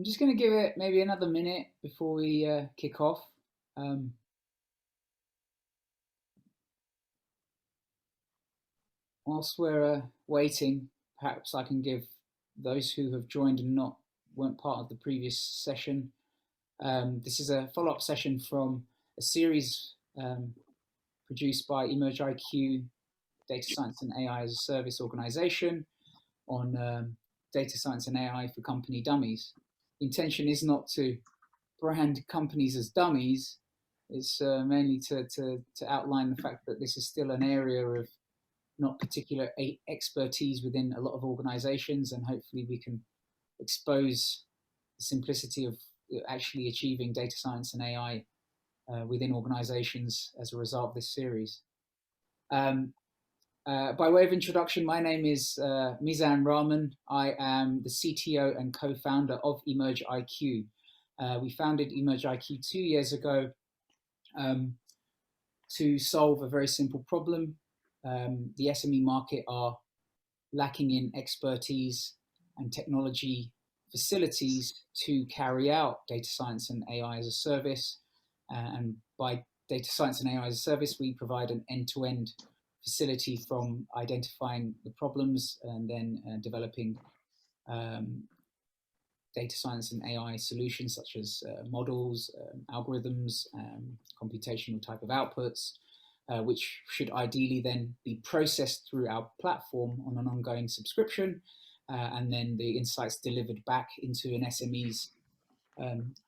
I'm just going to give it maybe another minute before we kick off. Whilst we're waiting, perhaps I can give those who have joined and weren't part of the previous session. This is a follow-up session from a series produced by Emerge IQ, Data Science and AI as a Service organization on data science and AI for company dummies. The intention is not to brand companies as dummies. It's mainly to outline the fact that this is still an area of not particular expertise within a lot of organizations, and hopefully we can expose the simplicity of actually achieving data science and AI within organizations as a result of this series. By way of introduction, my name is Mizan Rahman. I am the CTO and co-founder of Emerge IQ. We founded Emerge IQ 2 years ago to solve a very simple problem. The SME market are lacking in expertise and technology facilities to carry out data science and AI as a service. And by data science and AI as a service, we provide an end-to-end facility from identifying the problems and then developing data science and AI solutions such as models, algorithms, computational type of outputs, which should ideally then be processed through our platform on an ongoing subscription, and then the insights delivered back into an SME's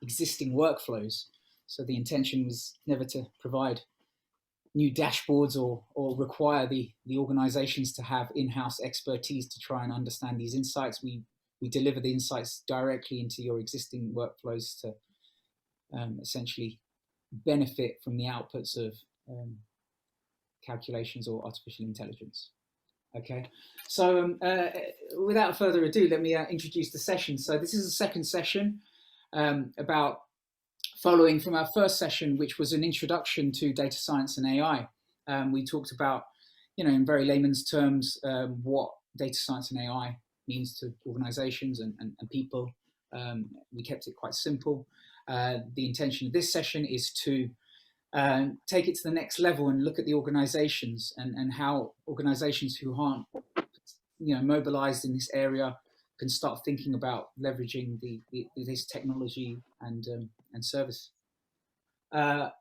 existing workflows. So the intention was never to provide new dashboards or require the organizations to have in-house expertise to try and understand these insights. We deliver the insights directly into your existing workflows to essentially benefit from the outputs of calculations or artificial intelligence. Okay, so without further ado, let me introduce the session. So this is the second session about following from our first session, which was an introduction to data science and AI. We talked about, in very layman's terms, what data science and AI means to organizations and people. We kept it quite simple. The intention of this session is to take it to the next level and look at the organizations and how organizations who aren't mobilized in this area can start thinking about leveraging this technology and service. The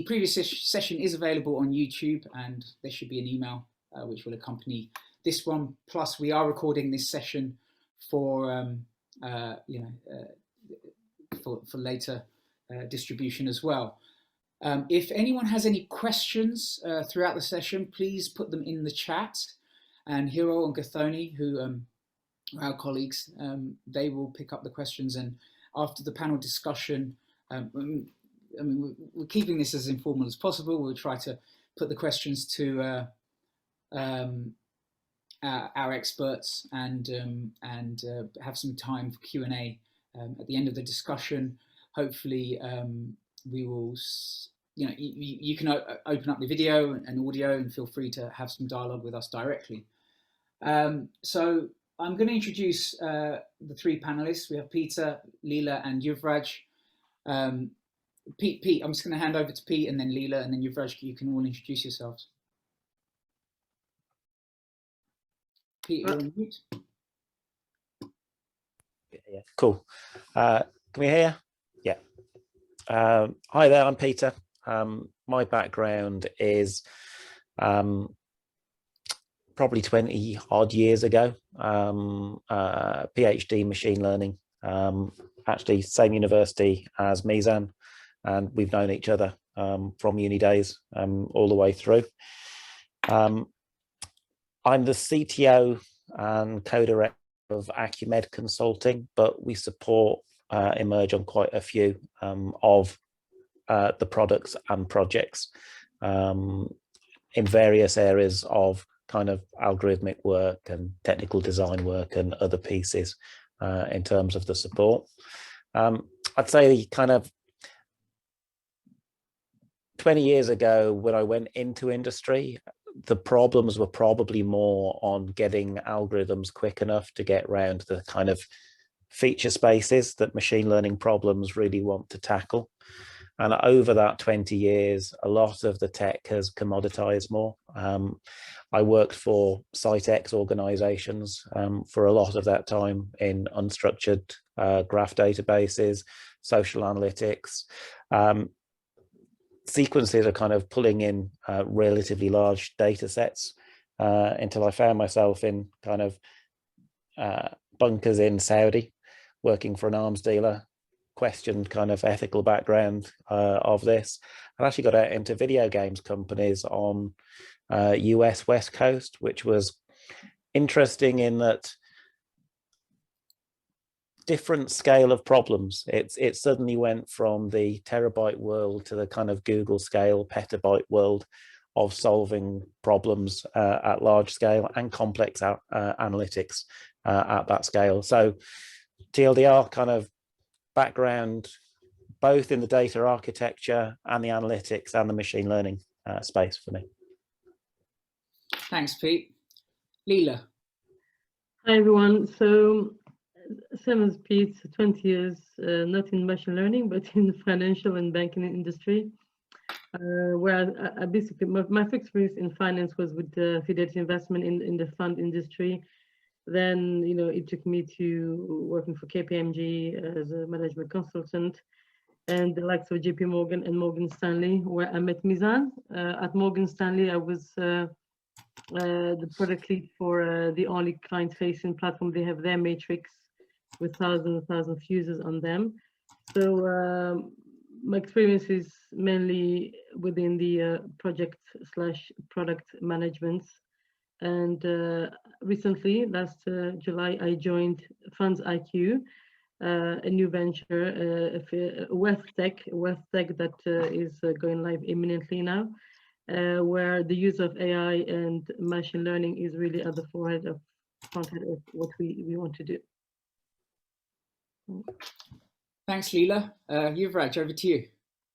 previous session is available on YouTube, and there should be an email which will accompany this one. Plus, we are recording this session for for later distribution as well. If anyone has any questions throughout the session, please put them in the chat. And Hiro and Gathoni, who are our colleagues, they will pick up the questions. And after the panel discussion, we're keeping this as informal as possible. We'll try to put the questions to our experts and have some time for Q&A at the end of the discussion. Hopefully, we will. You can open up the video and audio, and feel free to have some dialogue with us directly. So I'm going to introduce the three panelists. We have Peter, Leela, and Giovraj. Pete, I'm just going to hand over to Pete, and then Leela, and then Giovraj. You can all introduce yourselves. Pete, you're on mute. Yeah, cool. Can we hear? Yeah. Hi there, I'm Peter. My background is probably 20 odd years ago, PhD machine learning, actually same university as Mizan, and we've known each other from uni days all the way through. I'm the CTO and co-director of Acumed Consulting, but we support Emerge on quite a few of the products and projects in various areas of kind of algorithmic work and technical design work and other pieces in terms of the support. I'd say kind of 20 years ago when I went into industry, the problems were probably more on getting algorithms quick enough to get around the kind of feature spaces that machine learning problems really want to tackle. And over that 20 years, a lot of the tech has commoditized more. I worked for Site X organizations for a lot of that time in unstructured graph databases, social analytics. Sequences are kind of pulling in relatively large data sets until I found myself in kind of bunkers in Saudi, working for an arms dealer, questioned kind of ethical background of this. I actually got out into video games companies on US West Coast, which was interesting in that different scale of problems. It suddenly went from the terabyte world to the kind of Google scale petabyte world of solving problems at large scale and complex analytics at that scale. So TLDR kind of background both in the data architecture and the analytics and the machine learning space for me. Thanks, Pete. Leela. Hi, everyone. So same as Pete, 20 years, not in machine learning, but in the financial and banking industry, where I basically, my first experience in finance was with the fidelity investment in the fund industry. Then, it took me to working for KPMG as a management consultant, and the likes of JP Morgan and Morgan Stanley, where I met Mizan. At Morgan Stanley, I was the product lead for the only client-facing platform they have there, Matrix, with thousands of users on them. So my experience is mainly within the project/product management. And recently, last July, I joined Funds IQ, a new venture, a wealth tech that is going live imminently now, where the use of AI and machine learning is really at the front of what we want to do. Thanks, Leela. Giovraj, over to you.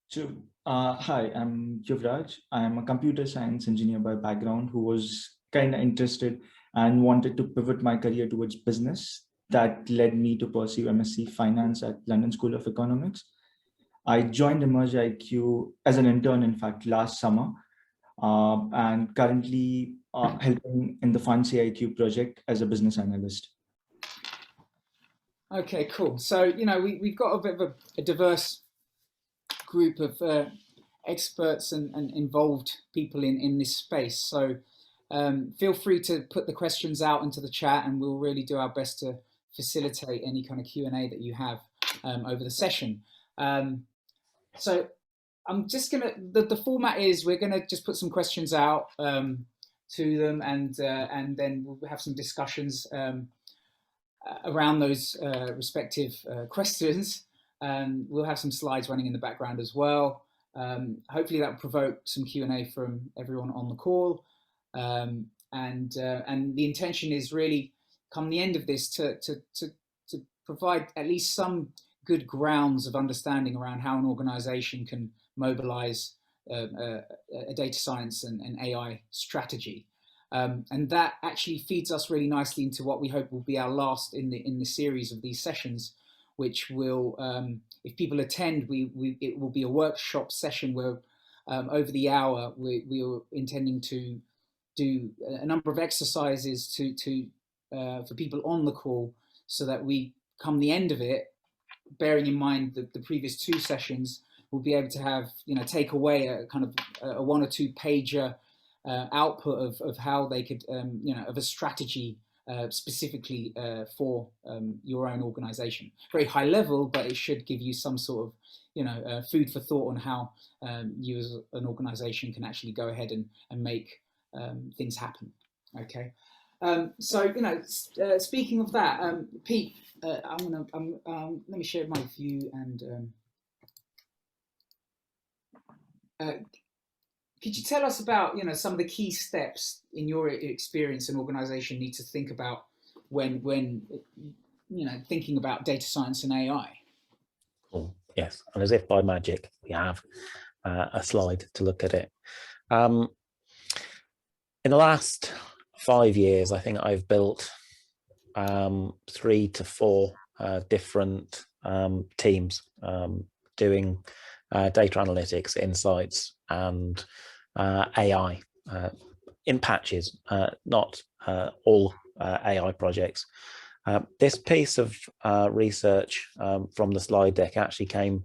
Sure. Hi, I'm Giovraj. I'm a computer science engineer by background who was kind of interested and wanted to pivot my career towards business. That led me to pursue MSc Finance at London School of Economics. I joined Emerge IQ as an intern, in fact, last summer, and currently helping in the Funds IQ project as a business analyst. Okay, cool. So, we've got a bit of a diverse group of experts and involved people in this space. So feel free to put the questions out into the chat, and we'll really do our best to facilitate any kind of Q&A that you have over the session. So I'm just gonna, the format is we're gonna just put some questions out to them, and then we'll have some discussions around those respective questions. We'll have some slides running in the background as well. Hopefully that will provoke some Q&A from everyone on the call. And the intention is really, come the end of this, to provide at least some good grounds of understanding around how an organization can mobilize a data science and AI strategy. And that actually feeds us really nicely into what we hope will be our last in the series of these sessions, which will, if people attend, it will be a workshop session where over the hour we are intending to do a number of exercises for people on the call, so that we come the end of it, bearing in mind that the previous two sessions, we'll be able to have, take away a kind of a 1 or 2 pager output of how they could, of a strategy specifically for your own organization. Very high level, but it should give you some sort of, food for thought on how you as an organization can actually go ahead and make things happen. Okay. So, speaking of that, Pete, let me share my view, and could you tell us about, some of the key steps in your experience an organization needs to think about when thinking about data science and AI? Cool. Yes, and as if by magic, we have a slide to look at it. In the last 5 years, I think I've built 3 to 4 different teams doing data analytics, insights, and AI in patches, not all AI projects. This piece of research from the slide deck actually came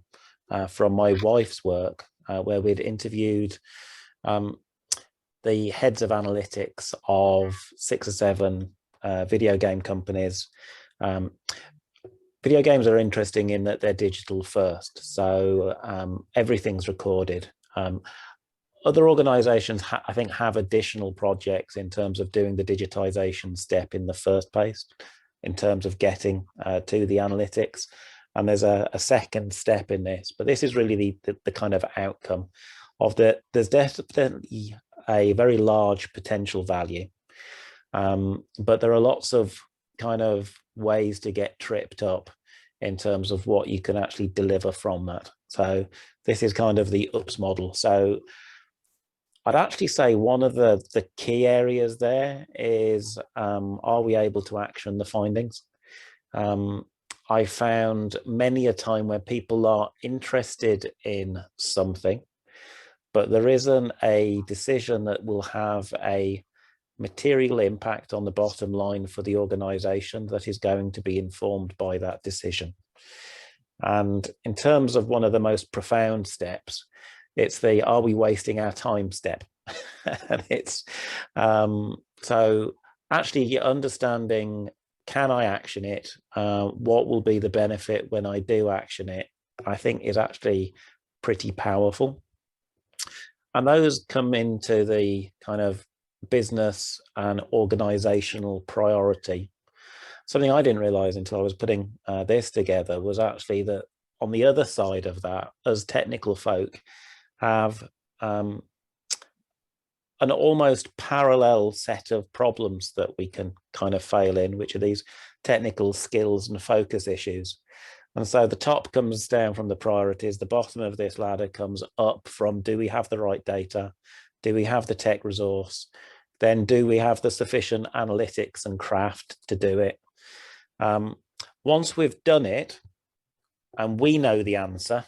from my wife's work, where we'd interviewed the heads of analytics of 6 or 7 video game companies. Video games are interesting in that they're digital first, so everything's recorded. Other organizations, I think, have additional projects in terms of doing the digitization step in the first place, in terms of getting to the analytics. And there's a second step in this, but this is really the kind of outcome of that. There's definitely a very large potential value, but there are lots of kind of ways to get tripped up in terms of what you can actually deliver from that. So this is kind of the UPS model. So I'd actually say one of the key areas there is, are we able to action the findings? I found many a time where people are interested in something, but there isn't a decision that will have a material impact on the bottom line for the organization that is going to be informed by that decision. And in terms of one of the most profound steps, it's the are we wasting our time step. And it's so actually understanding, can I action it? What will be the benefit when I do action it? I think is actually pretty powerful. And those come into the kind of business and organizational priority. Something I didn't realize until I was putting this together was actually that on the other side of that, as technical folk, have an almost parallel set of problems that we can kind of fail in, which are these technical skills and focus issues. And so the top comes down from the priorities, the bottom of this ladder comes up from, do we have the right data? Do we have the tech resource? Then do we have the sufficient analytics and craft to do it? Once we've done it and we know the answer,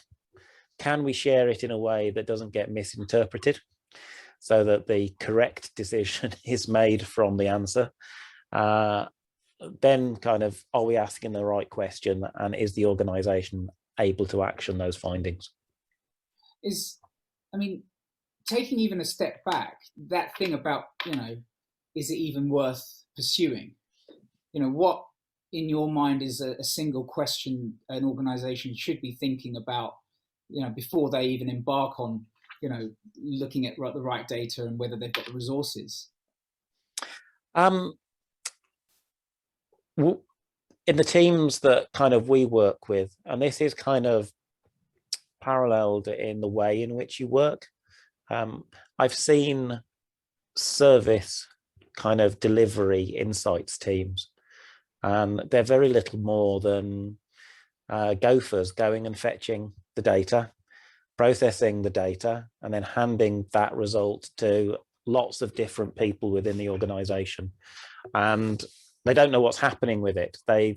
can we share it in a way that doesn't get misinterpreted so that the correct decision is made from the answer? Then kind of, are we asking the right question, and is the organization able to action those findings? I mean, taking even a step back, that thing about, is it even worth pursuing? What in your mind is a single question an organization should be thinking about, before they even embark on, looking at the right data and whether they've got the resources? In the teams that kind of we work with, and this is kind of paralleled in the way in which you work, I've seen service kind of delivery insights teams, and they're very little more than gophers going and fetching the data, processing the data, and then handing that result to lots of different people within the organization. And they don't know what's happening with it. They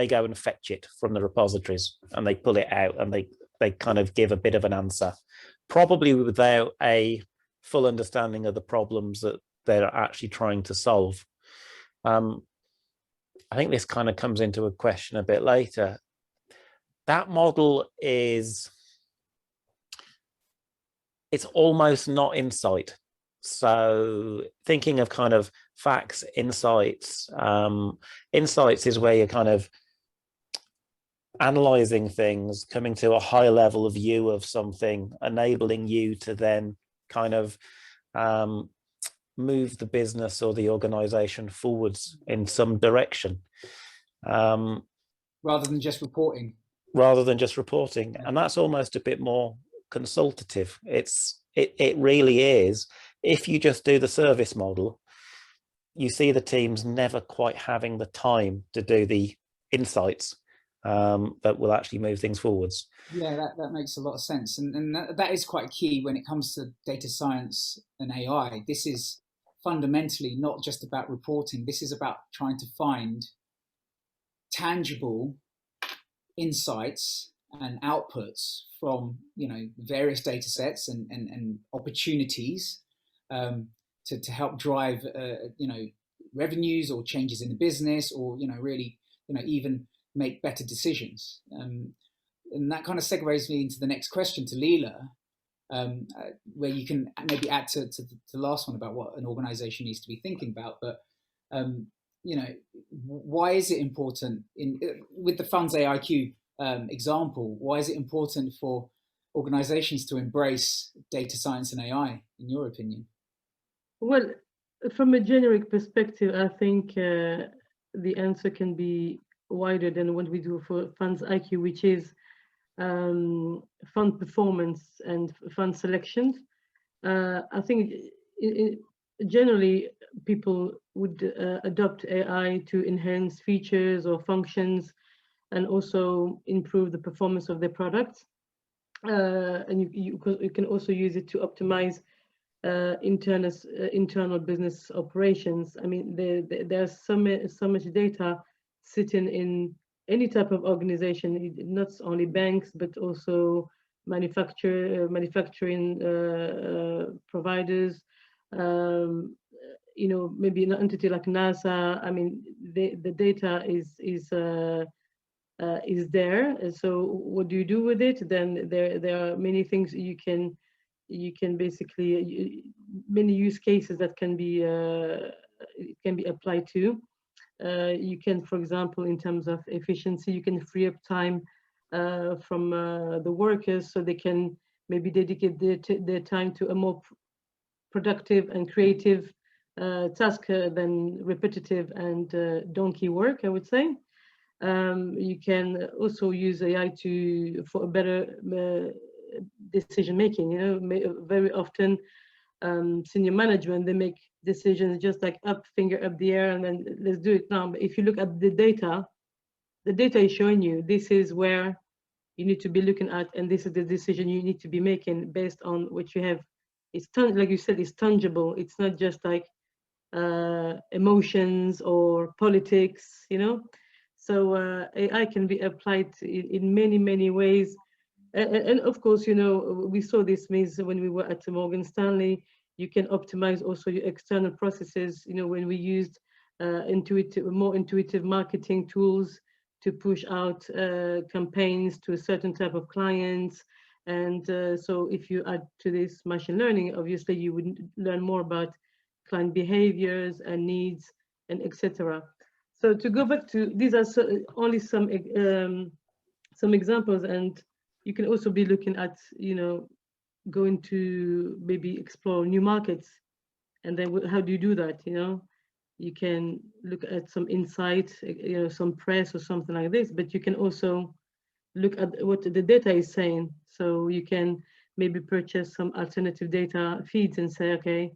go and fetch it from the repositories and they pull it out and they kind of give a bit of an answer, probably without a full understanding of the problems that they're actually trying to solve. I think this kind of comes into a question a bit later. That model it's almost not insight. So thinking of kind of facts, insights, insights is where you're kind of analyzing things, coming to a high level of view of something, enabling you to then kind of move the business or the organization forwards in some direction. Rather than just reporting. And that's almost a bit more consultative. It really is. If you just do the service model, you see the teams never quite having the time to do the insights that will actually move things forwards. Yeah, that makes a lot of sense. And that is quite key when it comes to data science and AI. This is fundamentally not just about reporting. This is about trying to find tangible insights and outputs from, you know, various data sets and opportunities to help drive, you know, revenues or changes in the business, or, you know, really, you know, even make better decisions. And that kind of segues me into the next question to Leela, where you can maybe add to the last one about what an organization needs to be thinking about. But, you know, why is it important with the Funds AIQ example, why is it important for organizations to embrace data science and AI, in your opinion? Well, from a generic perspective, I think the answer can be wider than what we do for Funds IQ, which is fund performance and fund selection. I think generally people would adopt AI to enhance features or functions and also improve the performance of their products. And you can also use it to optimize internal business operations. I mean, there's so much data sitting in any type of organization, not only banks, but also manufacturing providers. You know, maybe an entity like NASA. I mean, the data is there. And so what do you do with it? Then there are many things you can basically, many use cases that can be applied to. You can, for example, in terms of efficiency, you can free up time from the workers, so they can maybe dedicate their time to a more productive and creative task than repetitive and donkey work, I would say. You can also use AI for a better decision making. You know, very often senior management, they make decisions just like finger up the air and then let's do it now. But if you look at the data is showing you this is where you need to be looking at, and this is the decision you need to be making based on what you have. It's like you said, it's tangible. It's not just like emotions or politics, you know. So AI can be applied in many ways. And of course, you know, we saw this means when we were at Morgan Stanley. You can optimize also your external processes. You know, when we used more intuitive marketing tools to push out campaigns to a certain type of clients. And so if you add to this machine learning, obviously you would learn more about client behaviors and needs and etc. So to go back to, these are only some examples, and you can also be looking at, you know, going to maybe explore new markets. And then how do you do that? You know, you can look at some insight, you know, some press or something like this, but you can also look at what the data is saying. So you can maybe purchase some alternative data feeds and say, okay,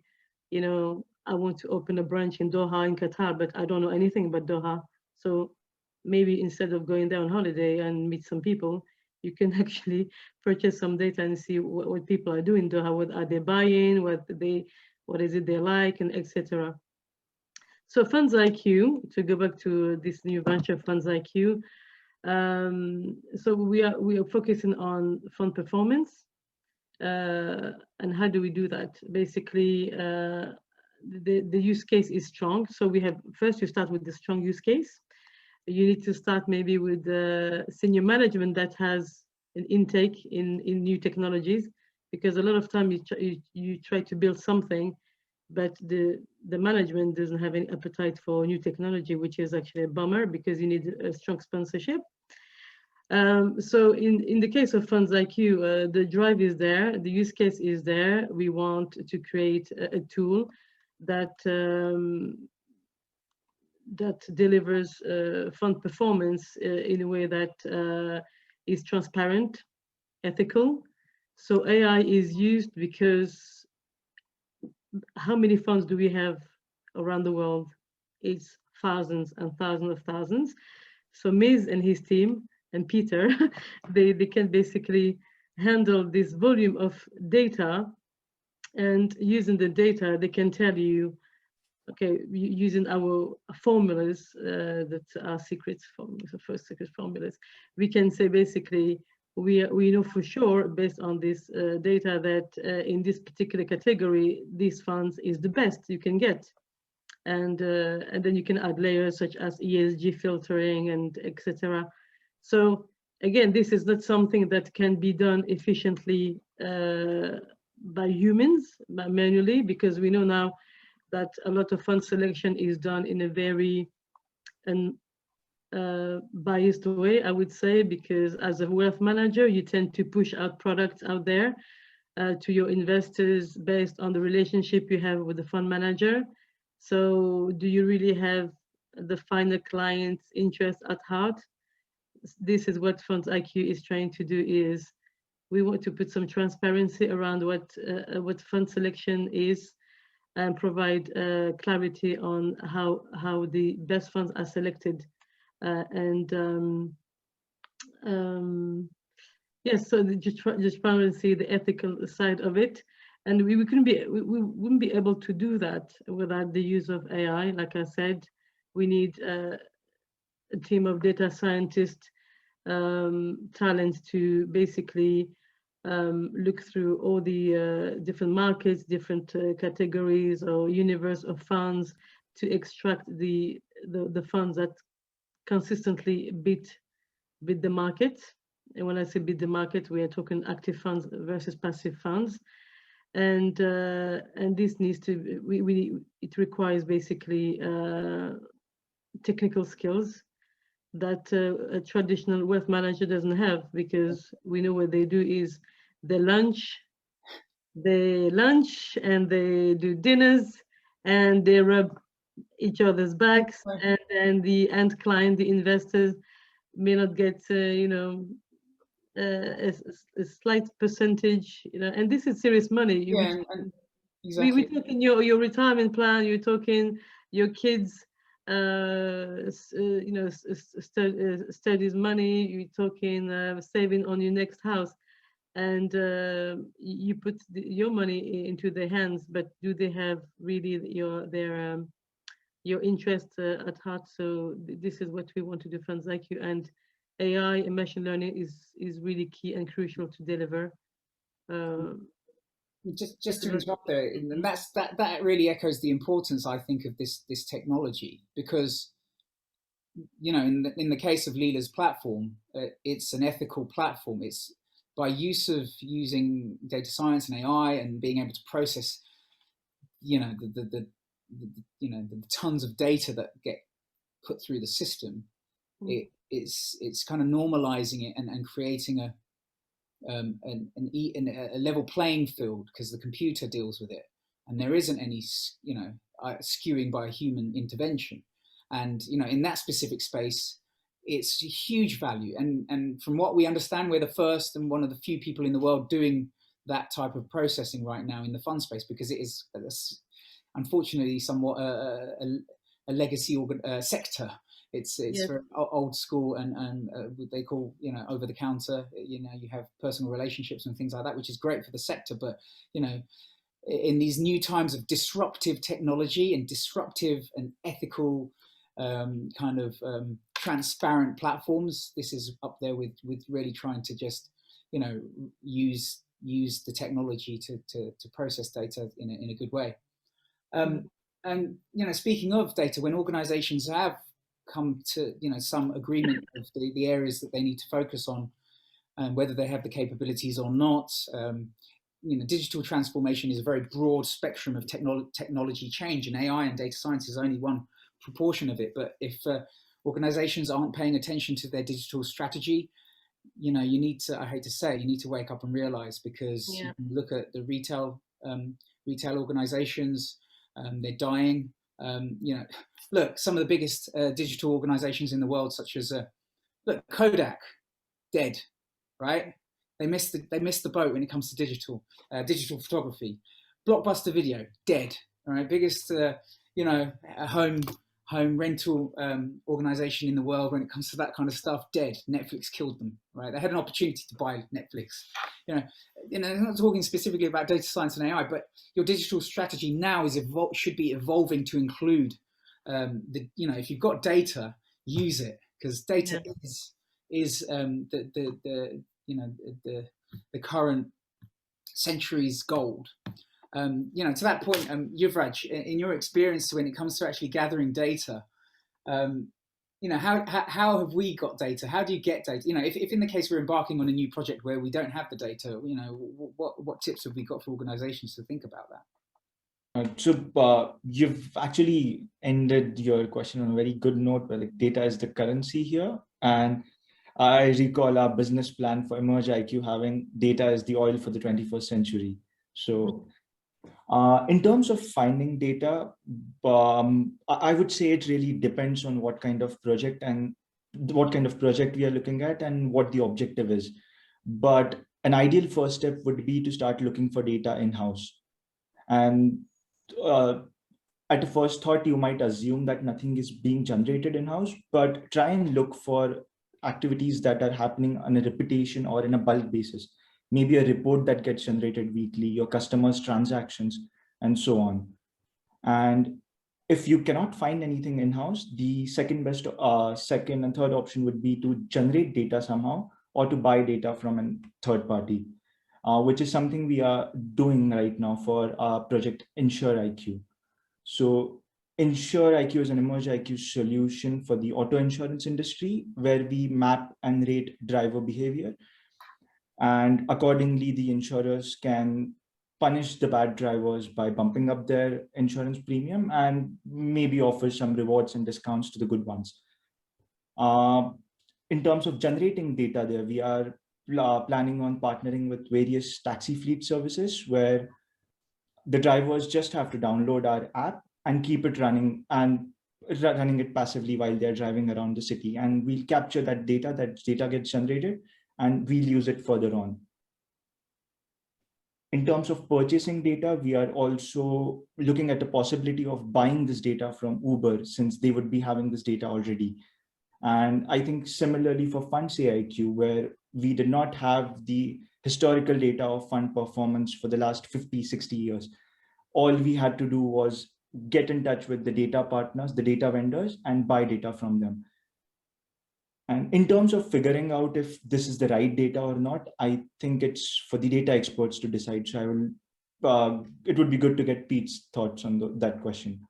you know, I want to open a branch in Doha in Qatar, but I don't know anything about Doha. So maybe instead of going there on holiday and meet some people, you can actually purchase some data and see what people are doing in Doha. What are they buying? What is it they like, and etc. So Funds IQ, to go back to this new venture, Funds IQ. So we are focusing on fund performance, and how do we do that? Basically, the use case is strong. So we have, first you start with the strong use case. You need to start maybe with the senior management that has an intake in new technologies, because a lot of time you try to build something, but the management doesn't have any appetite for new technology, which is actually a bummer, because you need a strong sponsorship. So in the case of Funds IQ, the drive is there, the use case is there. We want to create a tool that that delivers fund performance in a way that is transparent, ethical. So AI is used because how many funds do we have around the world? It's thousands and thousands of thousands. So Miz and his team and Peter, they can basically handle this volume of data, and using the data, they can tell you okay, using our formulas that are secret formulas, the first secret formulas, we can say basically we know for sure based on this data that in this particular category, these funds is the best you can get. And then you can add layers such as ESG filtering and etc. So again, this is not something that can be done efficiently by humans, manually, because we know now that a lot of fund selection is done in a very biased way, I would say, because as a wealth manager, you tend to push out products out there to your investors based on the relationship you have with the fund manager. So do you really have the final client's interest at heart? This is what Funds IQ is trying to do, is we want to put some transparency around what fund selection is and provide clarity on how the best funds are selected. Yes, so the transparency, the ethical side of it. And we wouldn't be able to do that without the use of AI. Like I said, we need a team of data scientists, talent to basically look through all the different markets, different categories or universe of funds to extract the funds that consistently beat the market. And when I say beat the market, we are talking active funds versus passive funds. And this needs to, it requires basically technical skills that a traditional wealth manager doesn't have, because we know what they do is they lunch and they do dinners and they rub each other's backs, and then the end client, the investors, may not get a slight percentage, and this is serious money. Exactly. We're talking your retirement plan, you're talking your kids studies money, you're talking saving on your next house, and you put your money into their hands, but do they have really your interest at heart? So this is what we want to do, Funds IQ, and AI and machine learning is really key and crucial to deliver. Just to interrupt there, and that really echoes the importance, I think, of this technology, because in the case of Leelas platform, it's an ethical platform. It's by using data science and AI and being able to process the tons of data that get put through the system. It's kind of normalizing it and creating a level playing field, because the computer deals with it and there isn't any skewing by human intervention. And in that specific space, it's a huge value. And from what we understand, we're the first and one of the few people in the world doing that type of processing right now in the fund space, because it is unfortunately somewhat a legacy sector. It's yes. For old school and what they call over the counter. You have personal relationships and things like that, which is great for the sector. But in these new times of disruptive technology and disruptive and ethical transparent platforms, this is up there with really trying to just use the technology to process data in a good way. And speaking of data, when organizations have come to some agreement of the areas that they need to focus on, and whether they have the capabilities or not, digital transformation is a very broad spectrum of technology change, and AI and data science is only one proportion of it. But if organizations aren't paying attention to their digital strategy, you need to, I hate to say, you need to wake up and realize, because you can look at the retail organizations, they're dying. Look, some of the biggest digital organizations in the world, such as Kodak, dead, right? They missed the boat when it comes to digital photography. Blockbuster Video, dead. All right, biggest home home rental organization in the world when it comes to that kind of stuff, dead. Netflix killed them, right? They had an opportunity to buy Netflix. I'm not talking specifically about data science and AI, but your digital strategy now should be evolving to include if you've got data, use it, because data is the current century's gold. To that point, Giovraj, in your experience when it comes to actually gathering data, how have we got data? How do you get data? If in the case we're embarking on a new project where we don't have the data, what tips have we got for organizations to think about that? So you've actually ended your question on a very good note, where like data is the currency here. And I recall our business plan for Emerge IQ having data is the oil for the 21st century. So in terms of finding data, I would say it really depends on what kind of project we are looking at and what the objective is. But an ideal first step would be to start looking for data in-house. And at a first thought, you might assume that nothing is being generated in-house, but try and look for activities that are happening on a repetition or in a bulk basis. Maybe a report that gets generated weekly, your customers' transactions, and so on. And if you cannot find anything in-house, the second and third option would be to generate data somehow or to buy data from a third party, which is something we are doing right now for our project Insure IQ. So Insure IQ is an Emerge IQ solution for the auto insurance industry, where we map and rate driver behavior. And accordingly, the insurers can punish the bad drivers by bumping up their insurance premium and maybe offer some rewards and discounts to the good ones. In terms of generating data there, we are planning on partnering with various taxi fleet services, where the drivers just have to download our app and keep it running and running it passively while they're driving around the city. And we'll capture that data gets generated, and we'll use it further on. In terms of purchasing data, we are also looking at the possibility of buying this data from Uber, since they would be having this data already. And I think similarly for Funds AIQ, where we did not have the historical data of fund performance for the last 50, 60 years. All we had to do was get in touch with the data partners, the data vendors, and buy data from them. And in terms of figuring out if this is the right data or not, I think it's for the data experts to decide. So it would be good to get Pete's thoughts on that question.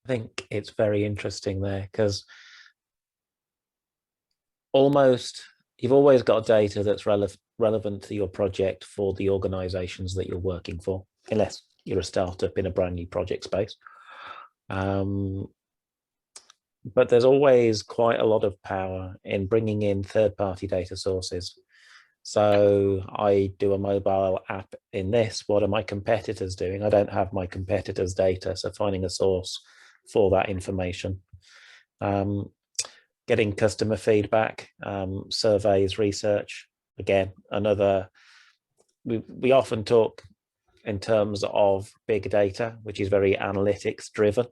I think it's very interesting there, because you've always got data that's relevant to your project for the organizations that you're working for, unless you're a startup in a brand new project space. But there's always quite a lot of power in bringing in third-party data sources. So I do a mobile app in this. What are my competitors doing? I don't have my competitors' data, so finding a source for that information. Getting customer feedback, surveys, research. Again, we often talk in terms of big data, which is very analytics driven.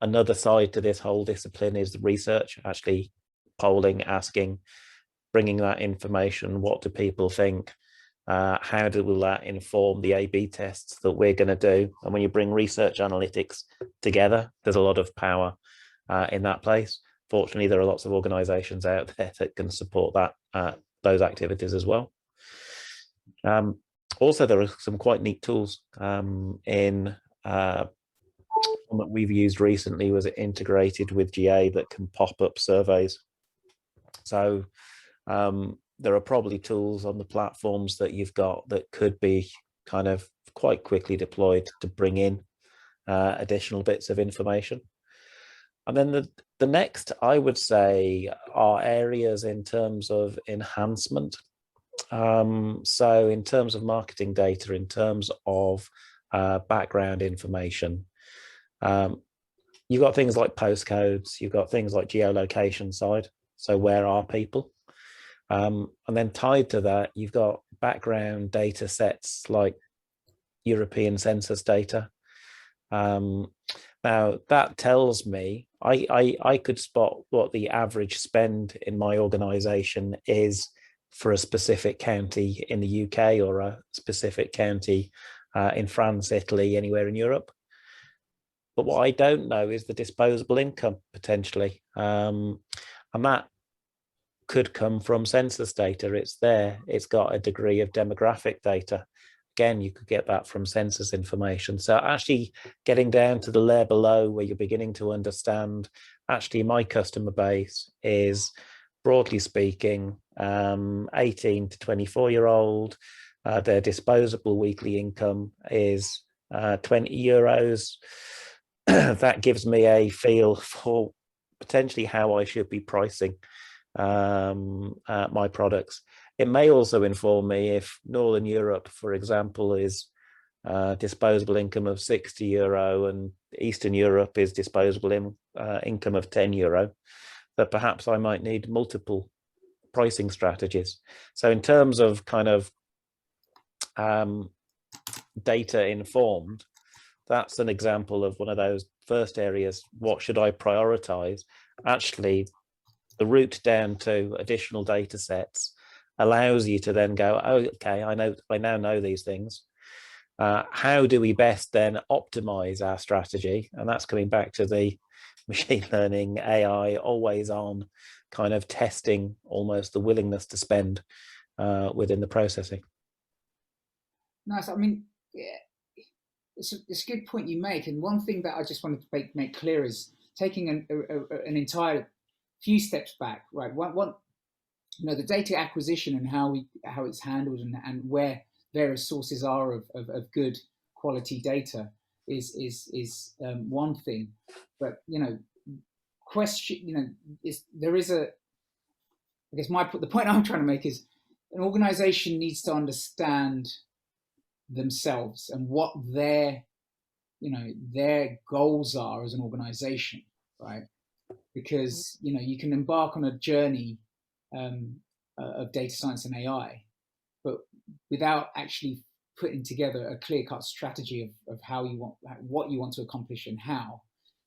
Another side to this whole discipline is the research, actually polling, asking, bringing that information. What do people think? How will that inform the A/B tests that we're going to do? And when you bring research analytics together, there's a lot of power in that place. Fortunately, there are lots of organizations out there that can support those activities as well. Also, there are some quite neat tools one that we've used recently was integrated with GA that can pop up surveys. So there are probably tools on the platforms that you've got that could be kind of quite quickly deployed to bring in additional bits of information. And then the next, I would say, are areas in terms of enhancement. So in terms of marketing data, in terms of background information, you've got things like postcodes, you've got things like geolocation side. So where are people? And then tied to that, you've got background data sets like European census data. Now that tells me I could spot what the average spend in my organization is for a specific county in the UK or a specific county in France, Italy, anywhere in Europe. But what I don't know is the disposable income potentially. And that could come from census data. It's there. It's got a degree of demographic data. Again, you could get that from census information. So actually getting down to the layer below where you're beginning to understand, actually my customer base is, broadly speaking, 18 to 24-year-old. Their disposable weekly income is 20 euros. That gives me a feel for potentially how I should be pricing my products. It may also inform me if Northern Europe, for example, is disposable income of 60 euro and Eastern Europe is disposable income of 10 euro, that perhaps I might need multiple pricing strategies. So in terms of kind of data informed, that's an example of one of those first areas. What should I prioritize? Actually, the route down to additional data sets allows you to then go, oh, okay, I now know these things. How do we best then optimize our strategy? And that's coming back to the machine learning, AI, always on kind of testing almost the willingness to spend within the processing. Nice. I mean, yeah, it's a good point you make. And one thing that I just wanted to make clear is taking an entire few steps back, right? One, you know, the data acquisition and how it's handled and where various sources are of good quality data is one thing. But you know, I guess the point I'm trying to make is an organization needs to understand themselves and what their goals are as an organization, right? Because you know, you can embark on a journey of data science and AI, but without actually putting together a clear-cut strategy of what you want to accomplish and how.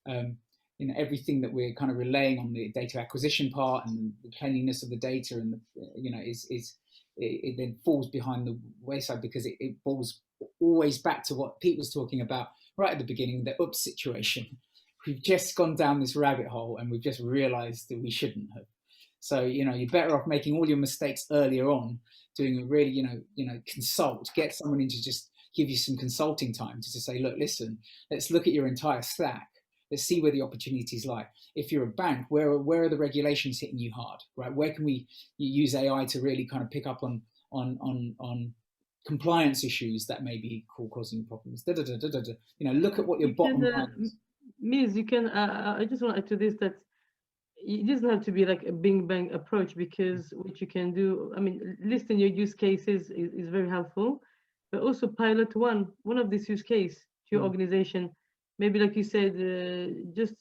You know, everything that we're kind of relaying on the data acquisition part and the cleanliness of the data, and you know, it then falls behind the wayside because it falls always back to what Pete was talking about right at the beginning, the oops situation. We've just gone down this rabbit hole and we've just realized that we shouldn't have. So, you know, you're better off making all your mistakes earlier on, doing a really, get someone in to just give you some consulting time to say, look, listen, let's look at your entire stack. Let's see where the opportunities lie. If you're a bank, where are the regulations hitting you hard, right? Where can we use AI to really kind of pick up on compliance issues that may be causing problems? You know, look at what your bottom line is. Miz, you can. I just want to add to this that it doesn't have to be like a bing bang approach, because what you can do, I mean, listing your use cases is very helpful, but also pilot one of these use case to your organization. Maybe like you said, just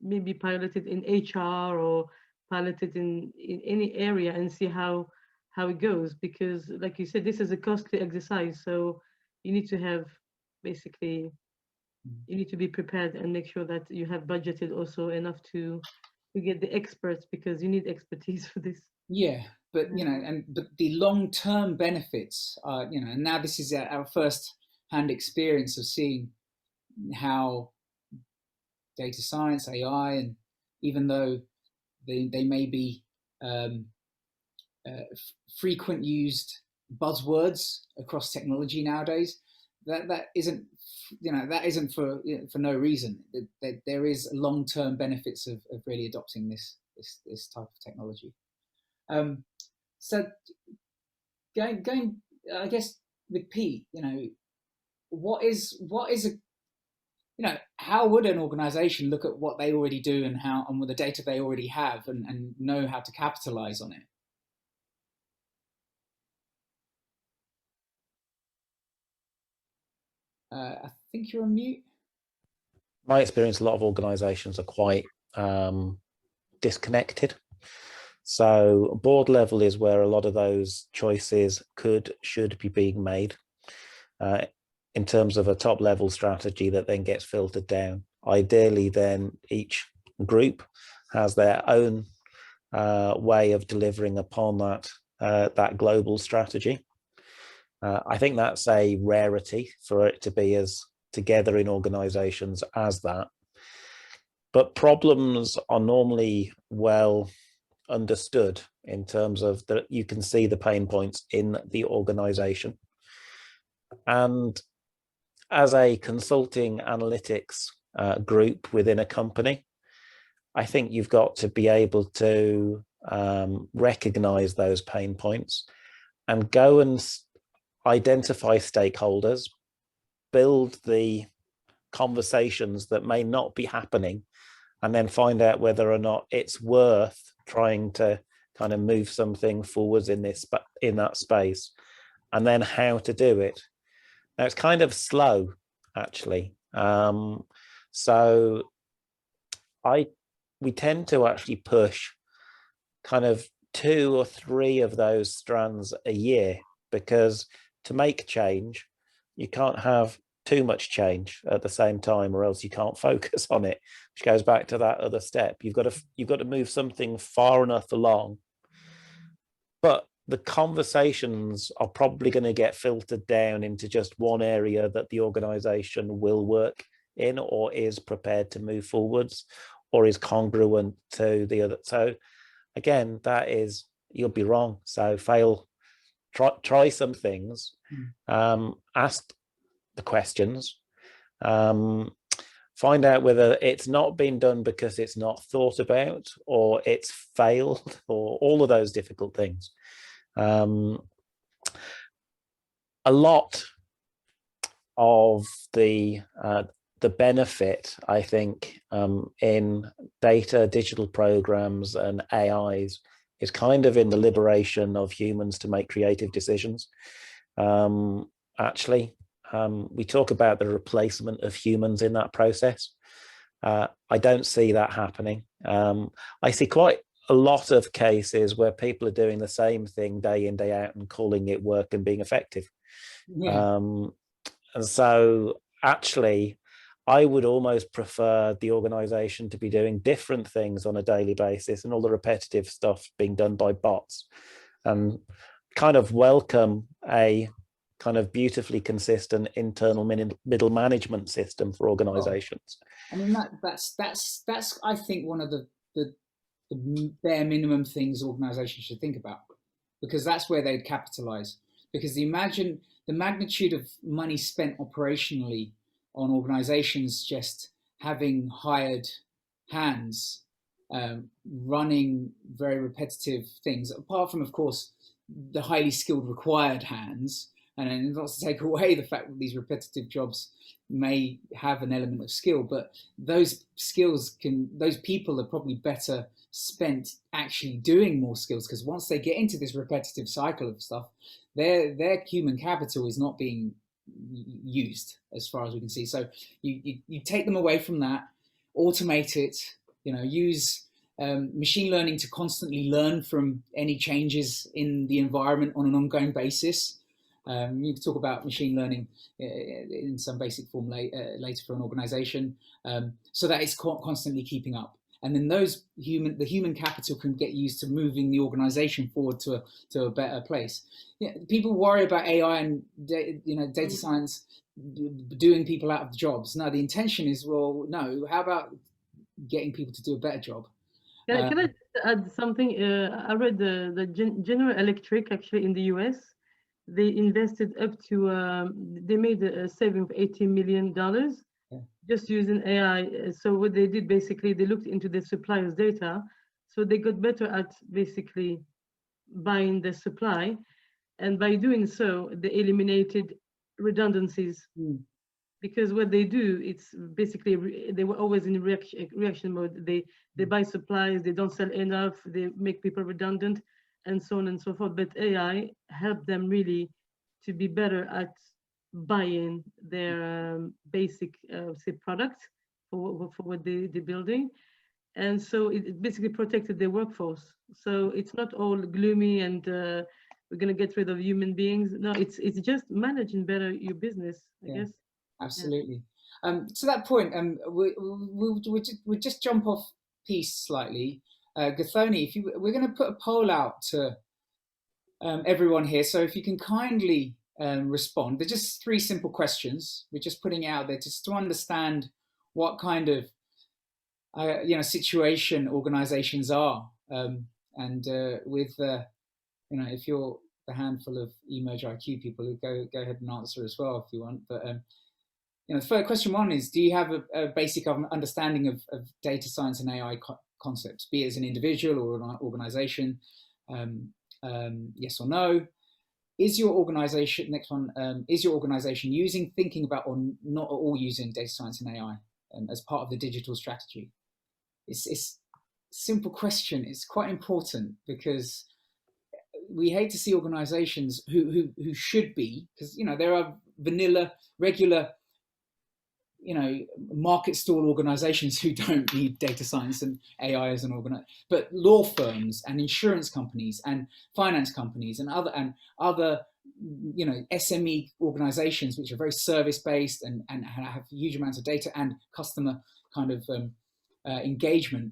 maybe pilot it in HR or pilot it in any area and see how it goes, because like you said, this is a costly exercise, so you need to have basically. You need to be prepared and make sure that you have budgeted also enough to get the experts, because you need expertise for this. Yeah, but you know, but the long-term benefits are, you know, and now this is our first-hand experience of seeing how data science, AI, and even though they may be frequent used buzzwords across technology nowadays, that isn't, you know, that isn't for no reason. There is long-term benefits of really adopting this type of technology. So going, I guess with Pete, you know, what is a, you know, how would an organization look at what they already do and with the data they already have and know how to capitalize on it? I think you're on mute. My experience, a lot of organizations are quite disconnected. So board level is where a lot of those choices should be being made. in terms of a top level strategy that then gets filtered down. Ideally, then each group has their own way of delivering upon that global strategy. I think that's a rarity for it to be as together in organizations as that. But problems are normally well understood in terms of that you can see the pain points in the organization. And as a consulting analytics group within a company, I think you've got to be able to recognize those pain points and go and identify stakeholders, build the conversations that may not be happening, and then find out whether or not it's worth trying to kind of move something forwards in that space, and then how to do it. Now it's kind of slow, actually. So we tend to actually push kind of 2 or 3 of those strands a year, because to make change, you can't have too much change at the same time, or else you can't focus on it, which goes back to that other step. You've got to move something far enough along, but the conversations are probably going to get filtered down into just one area that the organization will work in, or is prepared to move forwards, or is congruent to the other. So again, that is, you'll be wrong. So try some things, ask the questions, find out whether it's not been done because it's not thought about, or it's failed, or all of those difficult things. A lot of the benefit, I think, in data, digital programs and AIs is kind of in the liberation of humans to make creative decisions. Actually, we talk about the replacement of humans in that process. I don't see that happening. I see quite a lot of cases where people are doing the same thing day in, day out and calling it work and being effective. Yeah. And so actually, I would almost prefer the organization to be doing different things on a daily basis, and all the repetitive stuff being done by bots, and kind of welcome a kind of beautifully consistent internal middle management system for organizations. I mean, that's I think one of the bare minimum things organizations should think about, because that's where they'd capitalize. Because imagine the magnitude of money spent operationally on organizations just having hired hands running very repetitive things, apart from, of course, the highly skilled required hands. And not to take away the fact that these repetitive jobs may have an element of skill, but those people are probably better spent actually doing more skills, because once they get into this repetitive cycle of stuff, their human capital is not being used as far as we can see. So you take them away from that, automate it, use machine learning to constantly learn from any changes in the environment on an ongoing basis. You can talk about machine learning in some basic form later for an organization, so that it's constantly keeping up. And then the human capital can get used to moving the organization forward to a better place. People worry about AI and data science doing people out of jobs. No, the intention is, well, no. How about getting people to do a better job? Can I add something? I read the General Electric, actually, in the US. They invested up to, they made a saving of $80 million just using AI. So what they did, basically, they looked into the suppliers' data. So they got better at basically buying the supply. And by doing so, they eliminated redundancies. Because what they do, it's basically, they were always in reaction mode. They buy supplies, they don't sell enough, they make people redundant, and so on and so forth. But AI helped them really to be better at buying their basic say products for what they're building. And so it basically protected their workforce. So it's not all gloomy and we're going to get rid of human beings. No, it's just managing better your business, I guess. Absolutely. To that point, we'll just jump off piece slightly. Gathoni, we're going to put a poll out to everyone here. So if you can kindly respond. They're just 3 simple questions. We're just putting it out there just to understand what kind of situation organizations are. And with if you're the handful of Emerge IQ people, who go ahead and answer as well if you want. But the question 1 is: do you have a basic understanding of data science and AI concepts, be it as an individual or an organization? Yes or no. Is your organization, next one, is your organization thinking about, or not at all using data science and AI as part of the digital strategy? It's a simple question. It's quite important, because we hate to see organizations who should be, because there are vanilla, regular, market stall organizations who don't need data science and AI as an organization, but law firms and insurance companies and finance companies and other SME organizations, which are very service based and have huge amounts of data and customer kind of engagement.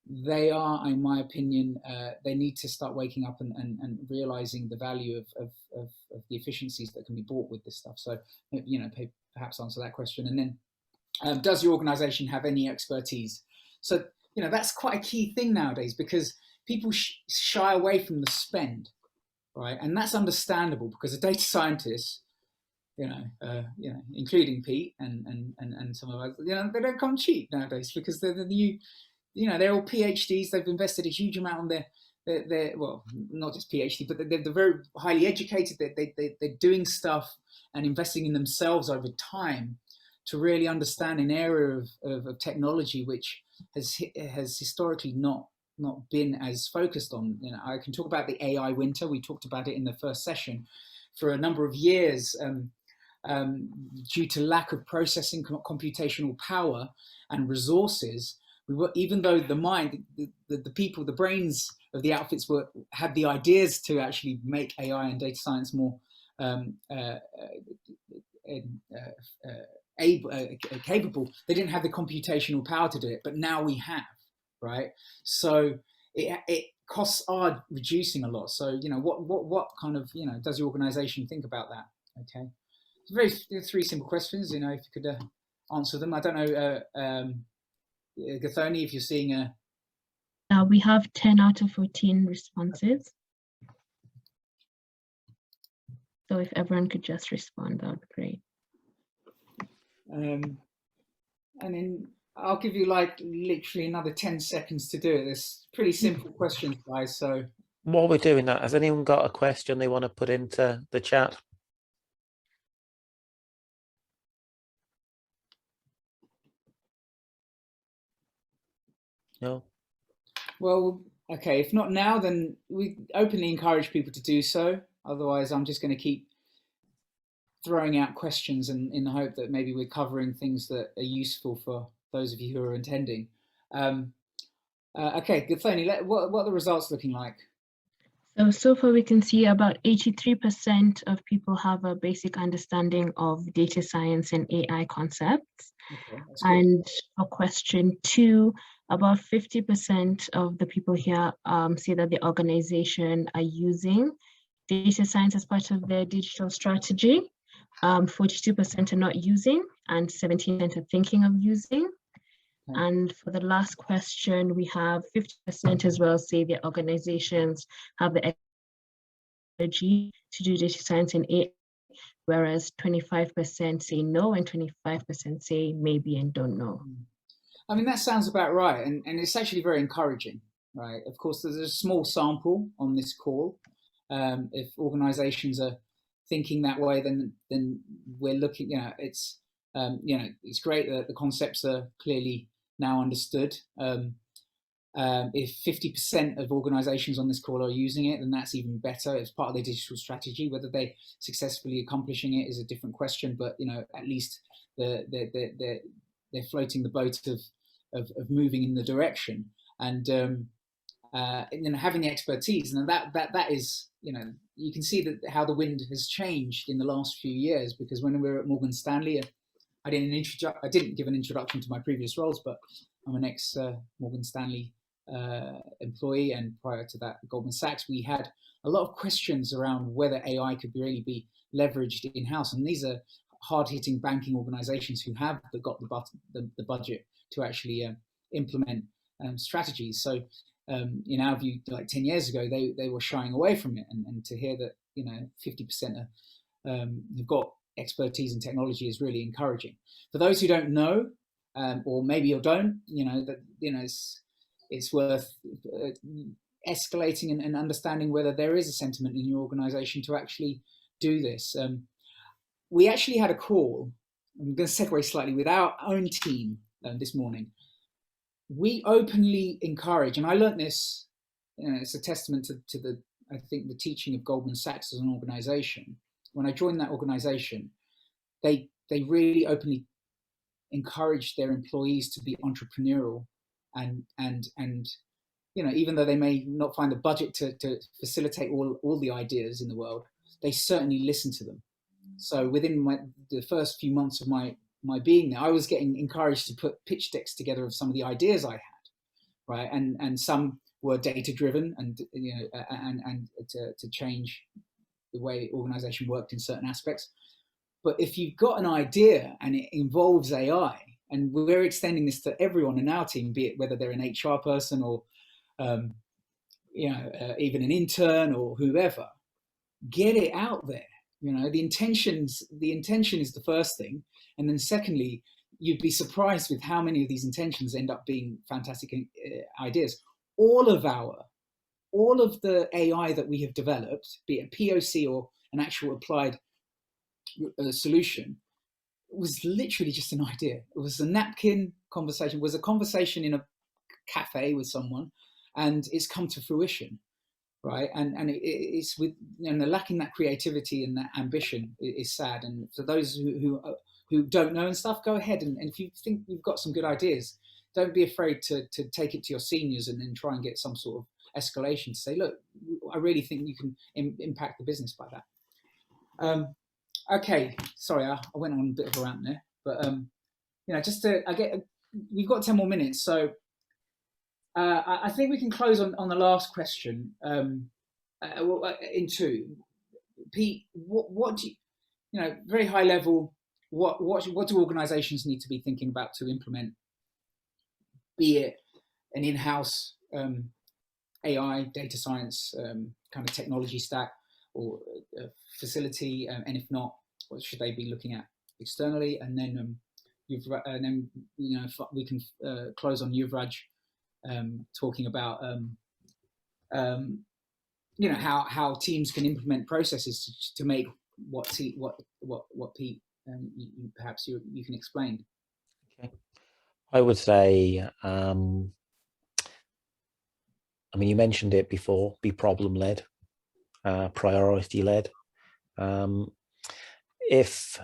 They are, in my opinion, they need to start waking up and realizing the value of the efficiencies that can be brought with this stuff. So, perhaps answer that question. And then, does your organization have any expertise? So, that's quite a key thing nowadays, because people shy away from the spend, right? And that's understandable, because a data scientist, including Pete and some of us, they don't come cheap nowadays, because they're the new, they're all PhDs. They've invested a huge amount on their well, not just PhD, but they're very highly educated. They're doing stuff and investing in themselves over time to really understand an area of technology which has historically not been as focused on. I can talk about the AI winter. We talked about it in the first session. For a number of years, due to lack of processing computational power and resources, even though the mind, the people, the brains of the outfits had the ideas to actually make AI and data science more capable, they didn't have the computational power to do it. But now we have, right? So costs are reducing a lot. So what kind of does your organization think about that? Okay, it's 3 simple questions. If you could answer them. I don't know, Gathoni, if you're seeing a. We have 10 out of 14 responses. So if everyone could just respond, that would be great. And then I'll give you literally another 10 seconds to do it. There's pretty simple questions, guys. So while we're doing that, has anyone got a question they want to put into the chat? No? Well, okay, if not now, then we openly encourage people to do so. Otherwise, I'm just going to keep throwing out questions in the hope that maybe we're covering things that are useful for those of you who are attending. Okay, Gathoni, what are the results looking like? So far we can see about 83% of people have a basic understanding of data science and AI concepts. Okay, and for question 2, about 50% of the people here say that the organization are using data science as part of their digital strategy. 42% are not using, and 17% are thinking of using. Okay. And for the last question, we have 50% as well say their organizations have the energy to do data science and AI, whereas 25% say no and 25% say maybe and don't know. I mean, that sounds about right, and it's actually very encouraging, right? Of course, there's a small sample on this call. If organizations are thinking that way, then we're looking, it's it's great that the concepts are clearly now understood. If 50% of organizations on this call are using it, then that's even better. It's part of their digital strategy. Whether they successfully accomplishing it is a different question, but at least they're floating the boat of moving in the direction, and having the expertise, and that is you can see that how the wind has changed in the last few years, because when we were at Morgan Stanley, I didn't give an introduction to my previous roles, but I'm an ex Morgan Stanley employee, and prior to that, Goldman Sachs. We had a lot of questions around whether AI could really be leveraged in-house, and these are hard-hitting banking organizations who have got the budget to actually implement strategies. So in our view, like 10 years ago, they were shying away from it, and to hear that 50% have got expertise in technology is really encouraging. For those who don't know, or maybe you don't, it's worth escalating and understanding whether there is a sentiment in your organization to actually do this. We actually had a call, I'm going to segue slightly, with our own team this morning. We openly encourage, and I learned this, it's a testament to the, I think, the teaching of Goldman Sachs as an organization. When I joined that organization, they really openly encouraged their employees to be entrepreneurial, and even though they may not find the budget to facilitate all the ideas in the world, they certainly listen to them. So within the first few months of my being there, I was getting encouraged to put pitch decks together of some of the ideas I had, right? And some were data driven, and to change the way organization worked in certain aspects. But if you've got an idea and it involves AI, and we're extending this to everyone in our team, be it whether they're an HR person or even an intern or whoever, get it out there. The intention is the first thing, and then secondly, you'd be surprised with how many of these intentions end up being fantastic ideas. All of the AI that we have developed, be it a POC or an actual applied solution, was literally just an idea. It was a napkin conversation, was a conversation in a cafe with someone, and it's come to fruition, right? And it's with lacking that creativity and that ambition is sad. And for those who don't know and stuff, go ahead and if you think you've got some good ideas, don't be afraid to take it to your seniors and then try and get some sort of escalation to say, look, I really think you can impact the business by that. Okay, sorry, I went on a bit of a rant there, but we've got 10 more minutes, so I think we can close on the last question in two. Pete, what do very high level, what do organizations need to be thinking about to implement, be it an in-house AI, data science kind of technology stack, or a facility, and if not, what should they be looking at externally? And then we can close on Giovraj, talking about how teams can implement processes to make what Pete perhaps you can explain. Okay, I would say, you mentioned it before, be problem led, priority led. If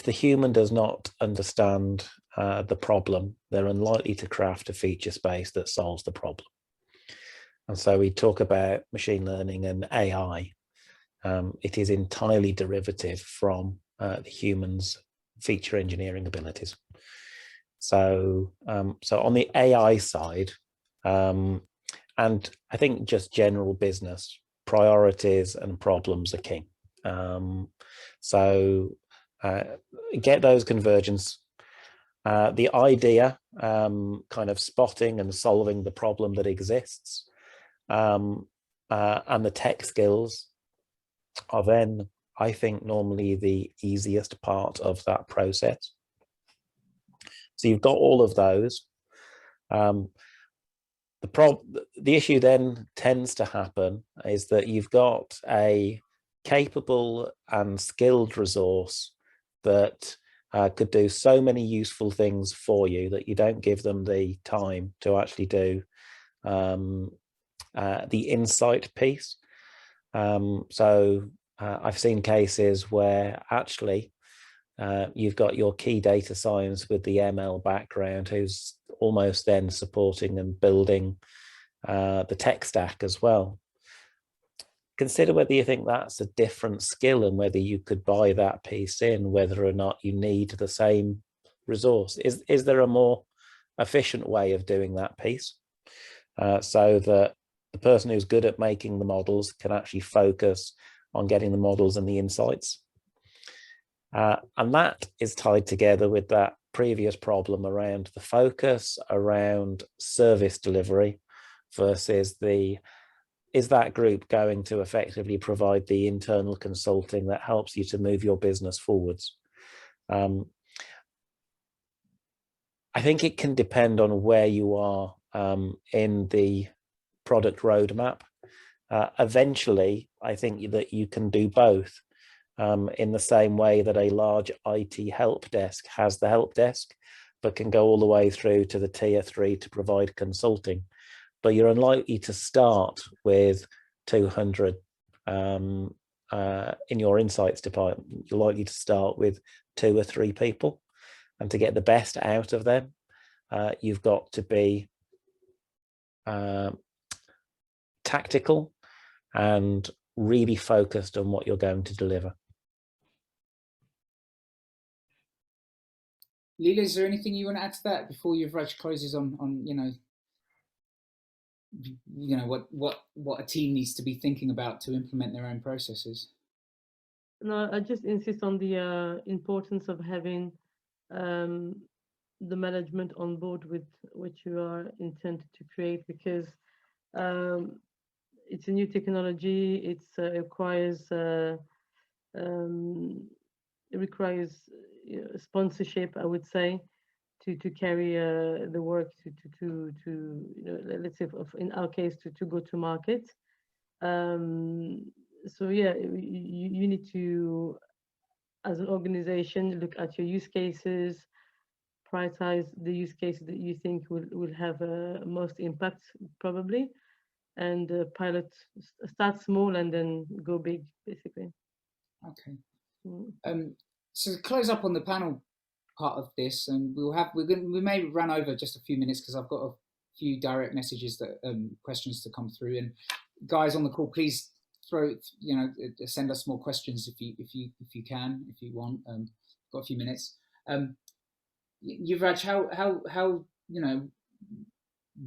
the human does not understand the problem, they're unlikely to craft a feature space that solves the problem. And so we talk about machine learning and AI. It is entirely derivative from the human's feature engineering abilities. So on the AI side, and I think just general business, priorities and problems are king. Get those convergence. The idea, kind of spotting and solving the problem that exists, and the tech skills are then, I think, normally the easiest part of that process. So you've got all of those. The issue then tends to happen is that you've got a capable and skilled resource that could do so many useful things for you that you don't give them the time to actually do the insight piece. I've seen cases where actually you've got your key data science with the ML background who's almost then supporting and building the tech stack as well. consider whether you think that's a different skill and whether you could buy that piece in, whether or not you need the same resource. Is there a more efficient way of doing that piece so that the person who's good at making the models can actually focus on getting the models and the insights? And that is tied together with that previous problem around the focus around service delivery versus is that group going to effectively provide the internal consulting that helps you to move your business forwards? I think it can depend on where you are in the product roadmap. Eventually, I think that you can do both in the same way that a large IT help desk has the help desk, but can go all the way through to the tier 3 to provide consulting. But you're unlikely to start with 200 in your insights department. You're likely to start with 2 or 3 people. And to get the best out of them, you've got to be tactical and really focused on what you're going to deliver. Leela, is there anything you want to add to that before Giovraj closes on what a team needs to be thinking about to implement their own processes? No, I just insist on the importance of having the management on board with what you are intended to create, because it's a new technology. It requires sponsorship, I would say, to carry the work to let's say in our case to go to market. So yeah, you need to, as an organization, look at your use cases, prioritize the use cases that you think will have most impact probably, and pilot, start small and then go big, basically. Okay. So to close up on the panel part of this, and we may run over just a few minutes because I've got a few direct messages that questions to come through. And guys on the call, please send us more questions if you can, if you want. Got a few minutes. Giovraj, how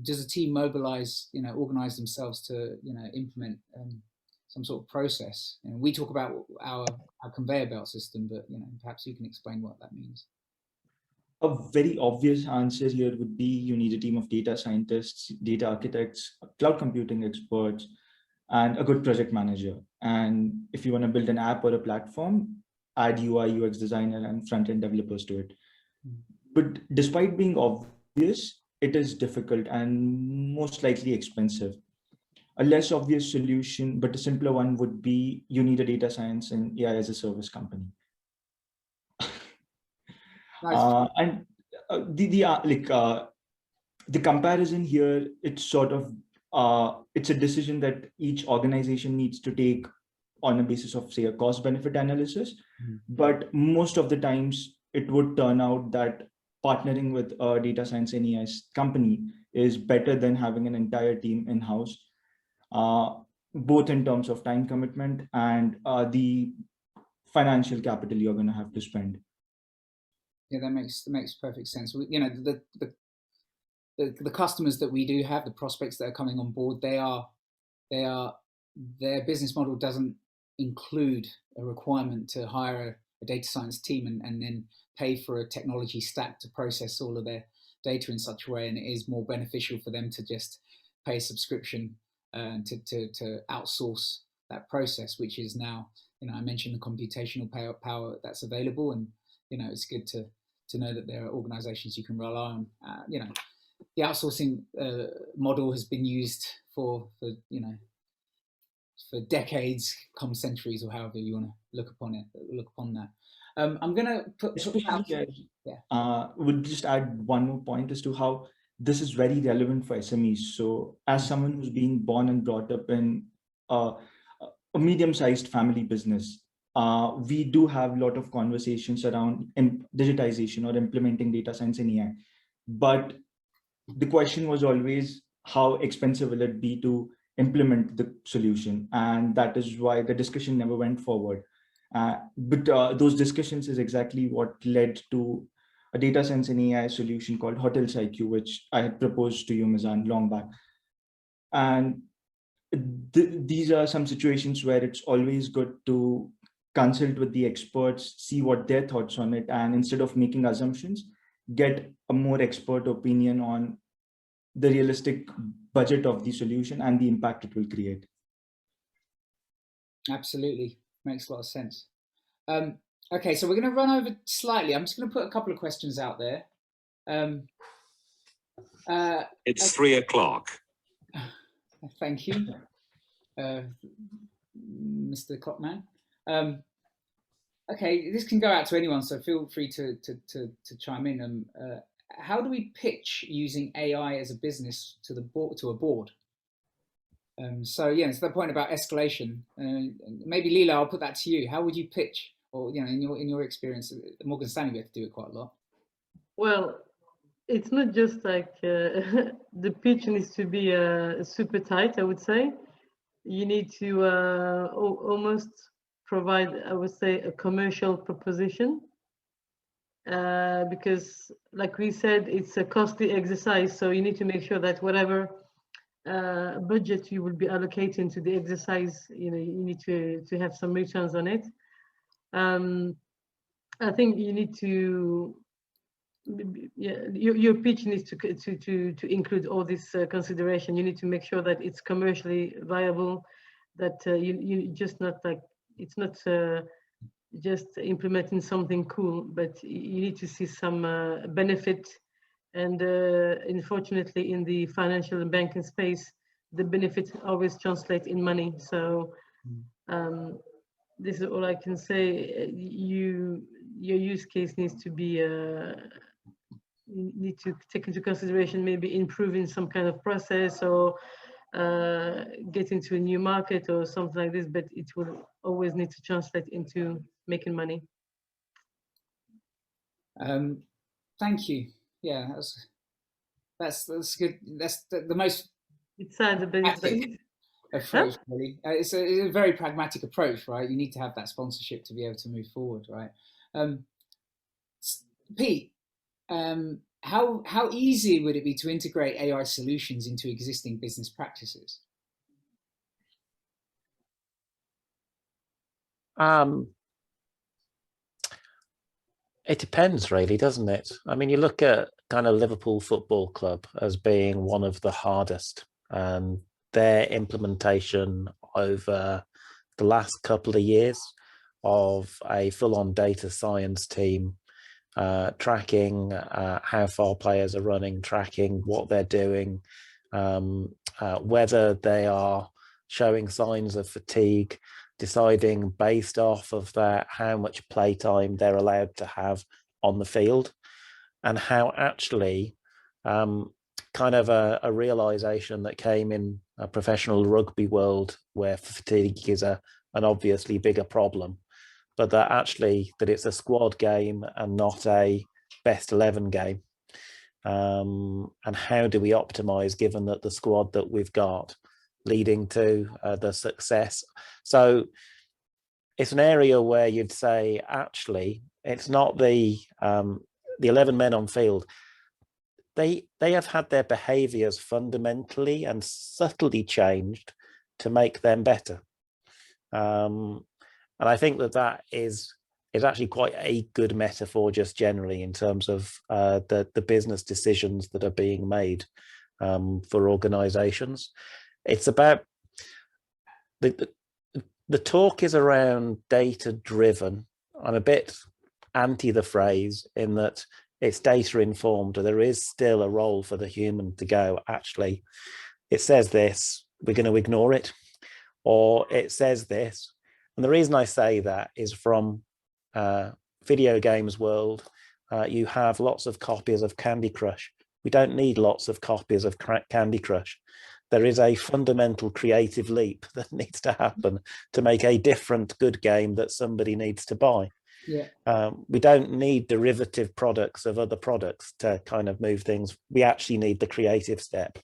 does a team mobilize, organize themselves to implement some sort of process? We talk about our conveyor belt system, but perhaps you can explain what that means. A very obvious answer here would be you need a team of data scientists, data architects, cloud computing experts, and a good project manager. And if you want to build an app or a platform, add UI, UX designer, and front-end developers to it. But despite being obvious, it is difficult and most likely expensive. A less obvious solution, but a simpler one, would be you need a data science and AI as a service company. Nice. And the comparison here, it's sort of it's a decision that each organization needs to take on a basis of, say, a cost benefit analysis. But most of the times it would turn out that partnering with a data science and AI company is better than having an entire team in-house, both in terms of time commitment and the financial capital you're going to have to spend. Yeah, that makes perfect sense. The customers that we do have, the prospects that are coming on board, their business model doesn't include a requirement to hire a data science team and then pay for a technology stack to process all of their data in such a way, and it is more beneficial for them to just pay a subscription to outsource that process, which is now, I mentioned the computational power that's available, and it's good to know that there are organizations you can rely on. The outsourcing model has been used for decades, come centuries, or however you want to look upon that. I'm going to put would just add one more point as to how this is very relevant for SMEs. So as someone who's been born and brought up in a medium-sized family business, we do have a lot of conversations around digitization or implementing data science in AI. But the question was always, how expensive will it be to implement the solution. And that is why the discussion never went forward. But those discussions is exactly what led to a data science and AI solution called Hotels IQ, which I had proposed to you, Mizan, long back. And these are some situations where it's always good to consult with the experts, see what their thoughts on it, and instead of making assumptions, get a more expert opinion on the realistic budget of the solution and the impact it will create. Absolutely, makes a lot of sense. Okay, so we're going to run over slightly. I'm just going to put a couple of questions out there. It's 3 o'clock. Thank you, Mr. Clockman. Okay, this can go out to anyone, so feel free to chime in. How do we pitch using AI as a business to a board? So yeah, it's the point about escalation. Maybe Leela, I'll put that to you. How would you pitch, or in your experience at Morgan Stanley, we have to do it quite a lot. Well, it's not just like the pitch needs to be super tight, I would say. You need to almost provide, I would say, a commercial proposition, because like we said, it's a costly exercise. So you need to make sure that whatever budget you will be allocating to the exercise, you need to have some returns on it. I think you need to, your pitch needs to include all this consideration. You need to make sure that it's commercially viable, that you just not like, it's not just implementing something cool, but you need to see some benefit. And unfortunately, in the financial and banking space, the benefits always translate in money. So this is all I can say. Your use case needs to be, you need to take into consideration maybe improving some kind of process or getting to a new market or something like this, but it will always need to translate into making money. Thank you. Yeah, that's good. That's the most. It sounds a bit approach, really. It's a very pragmatic approach, right? You need to have that sponsorship to be able to move forward, right? Pete, how easy would it be to integrate AI solutions into existing business practices? It depends, really, doesn't it? I mean, you look at kind of Liverpool Football Club as being one of the hardest, and their implementation over the last couple of years of a full-on data science team, tracking how far players are running, tracking what they're doing, whether they are showing signs of fatigue, deciding based off of that how much playtime they're allowed to have on the field, and how actually kind of a realization that came in a professional rugby world where fatigue is an obviously bigger problem, but that actually that it's a squad game and not a best 11 game. And how do we optimize given that the squad that we've got leading to the success? So it's an area where you'd say, actually, it's not the 11 men on field. They have had their behaviors fundamentally and subtly changed to make them better. And I think that is actually quite a good metaphor just generally in terms of the business decisions that are being made for organizations. It's about the talk is around data driven. I'm a bit anti the phrase in that it's data informed. There is still a role for the human to go, actually, it says this, we're going to ignore it, or it says this. And the reason I say that is from video games world, you have lots of copies of Candy Crush. We don't need lots of copies of Candy Crush. There is a fundamental creative leap that needs to happen to make a different good game that somebody needs to buy. Yeah. We don't need derivative products of other products to kind of move things. We actually need the creative step.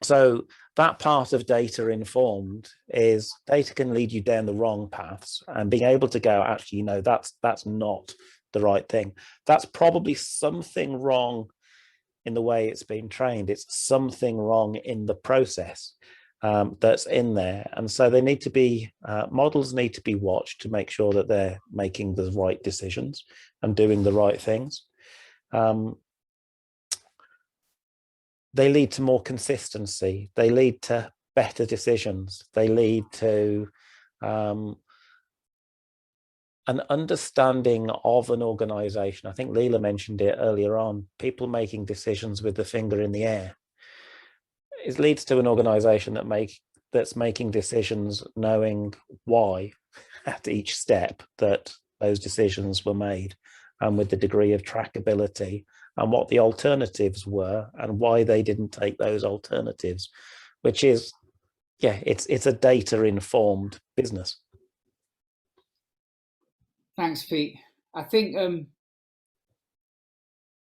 So that part of data informed is data can lead you down the wrong paths, and being able to go, actually, that's not the right thing. That's probably something wrong in the way it's been trained. It's something wrong in the process that's in there. And so they need to be, models need to be watched to make sure that they're making the right decisions and doing the right things. They lead to more consistency. They lead to better decisions. They lead to an understanding of an organization. I think Leela mentioned it earlier on, people making decisions with the finger in the air. It leads to an organization that's making decisions knowing why at each step that those decisions were made, and with the degree of trackability and what the alternatives were and why they didn't take those alternatives, which is, yeah, it's a data informed business. Thanks, Pete. I think,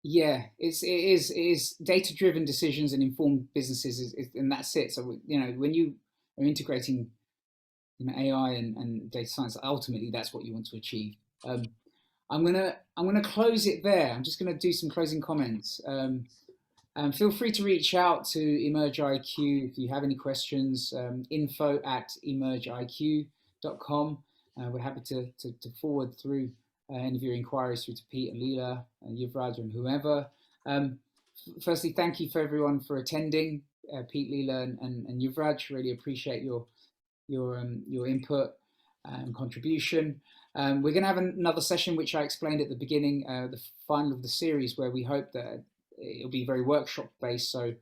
yeah, it is data-driven decisions and informed businesses, and that's it. So, when you are integrating, AI and data science, ultimately that's what you want to achieve. I'm gonna close it there. I'm just gonna do some closing comments. Feel free to reach out to Emerge IQ if you have any questions. info@emergeiq.com. We're happy to forward through any of your inquiries through to Pete and Leela, Giovraj and whoever. Firstly, thank you for everyone for attending. Pete, Leela, and Giovraj, really appreciate your input and contribution. We're going to have another session, which I explained at the beginning, the final of the series, where we hope that it'll be very workshop based. So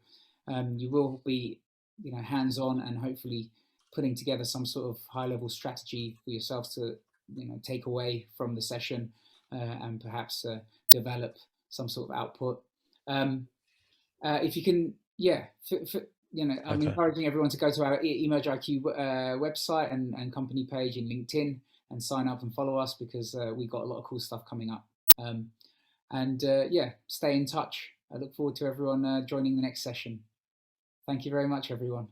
you will be, hands-on and hopefully putting together some sort of high-level strategy for yourselves to, take away from the session and perhaps develop some sort of output. If you can, I'm encouraging everyone to go to our Emerge IQ website and company page in LinkedIn and sign up and follow us, because we've got a lot of cool stuff coming up. Stay in touch. I look forward to everyone joining the next session. Thank you very much, everyone.